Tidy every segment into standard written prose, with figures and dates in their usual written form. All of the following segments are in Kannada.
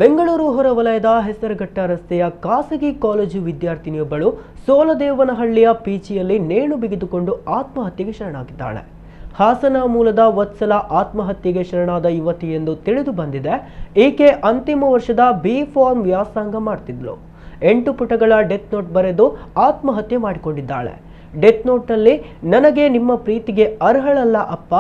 ಬೆಂಗಳೂರು ಹೊರವಲಯದ ಹೆಸರುಘಟ್ಟ ರಸ್ತೆಯ ಖಾಸಗಿ ಕಾಲೇಜು ವಿದ್ಯಾರ್ಥಿನಿಯೊಬ್ಬಳು ಸೋಲದೇವನಹಳ್ಳಿಯ ಪಿಜಿಯಲ್ಲಿ ನೇಣು ಬಿಗಿದುಕೊಂಡು ಆತ್ಮಹತ್ಯೆಗೆ ಶರಣಾಗಿದ್ದಾಳೆ. ಹಾಸನ ಮೂಲದ ವತ್ಸಲ ಆತ್ಮಹತ್ಯೆಗೆ ಶರಣಾದ ಯುವತಿ ಎಂದು ತಿಳಿದು ಬಂದಿದೆ. ಈಕೆ ಅಂತಿಮ ವರ್ಷದ ಬಿ ಫಾರ್ಮ್ ವ್ಯಾಸಂಗ ಮಾಡ್ತಿದ್ಲು. 8 ಪುಟಗಳ ಡೆತ್ ನೋಟ್ ಬರೆದು ಆತ್ಮಹತ್ಯೆ ಮಾಡಿಕೊಂಡಿದ್ದಾಳೆ. ಡೆತ್ ನೋಟ್ನಲ್ಲಿ, ನನಗೆ ನಿಮ್ಮ ಪ್ರೀತಿಗೆ ಅರ್ಹಳಲ್ಲ ಅಪ್ಪ,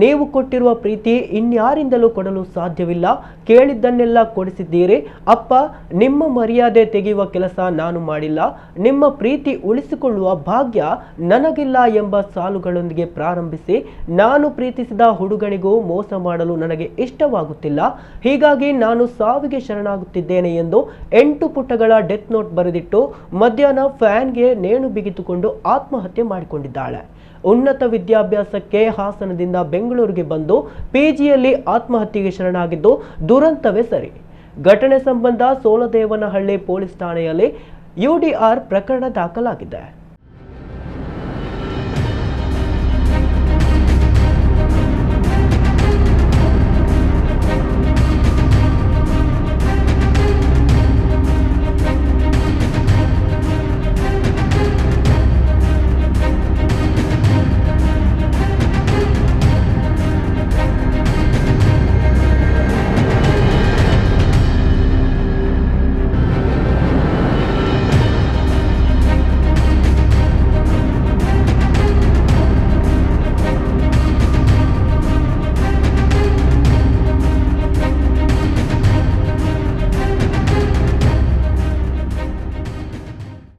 ನೀವು ಕೊಟ್ಟಿರುವ ಪ್ರೀತಿ ಇನ್ಯಾರಿಂದಲೂ ಕೊಡಲು ಸಾಧ್ಯವಿಲ್ಲ, ಕೇಳಿದ್ದನ್ನೆಲ್ಲ ಕೊಡಿಸಿದ್ದೀರಿ ಅಪ್ಪ, ನಿಮ್ಮ ಮರ್ಯಾದೆ ತೆಗೆಯುವ ಕೆಲಸ ನಾನು ಮಾಡಿಲ್ಲ, ನಿಮ್ಮ ಪ್ರೀತಿ ಉಳಿಸಿಕೊಳ್ಳುವ ಭಾಗ್ಯ ನನಗಿಲ್ಲ ಎಂಬ ಸಾಲುಗಳೊಂದಿಗೆ ಪ್ರಾರಂಭಿಸಿ, ನಾನು ಪ್ರೀತಿಸಿದ ಹುಡುಗನಿಗೂ ಮೋಸ ಮಾಡಲು ನನಗೆ ಇಷ್ಟವಾಗುತ್ತಿಲ್ಲ, ಹೀಗಾಗಿ ನಾನು ಸಾವಿಗೆ ಶರಣಾಗುತ್ತಿದ್ದೇನೆ ಎಂದು 8 ಪುಟಗಳ ಡೆತ್ ನೋಟ್ ಬರೆದಿಟ್ಟು ಮಧ್ಯಾಹ್ನ ಫ್ಯಾನ್ಗೆ ನೇಣು ಬಿಗಿದುಕೊಂಡು ಆತ್ಮಹತ್ಯೆ ಮಾಡಿಕೊಂಡಿದ್ದಾಳೆ. ಉನ್ನತ ವಿದ್ಯಾಭ್ಯಾಸಕ್ಕೆ ಹಾಸನದಿಂದ ಬೆಂಗಳೂರಿಗೆ ಬಂದು ಪಿಜಿಯಲ್ಲಿ ಆತ್ಮಹತ್ಯೆಗೆ ಶರಣಾಗಿದ್ದು ದುರಂತವೇ ಸರಿ. ಘಟನೆ ಸಂಬಂಧ ಸೋಲದೇವನಹಳ್ಳಿ ಪೊಲೀಸ್ ಠಾಣೆಯಲ್ಲಿ UDR ಪ್ರಕರಣ ದಾಖಲಾಗಿದೆ.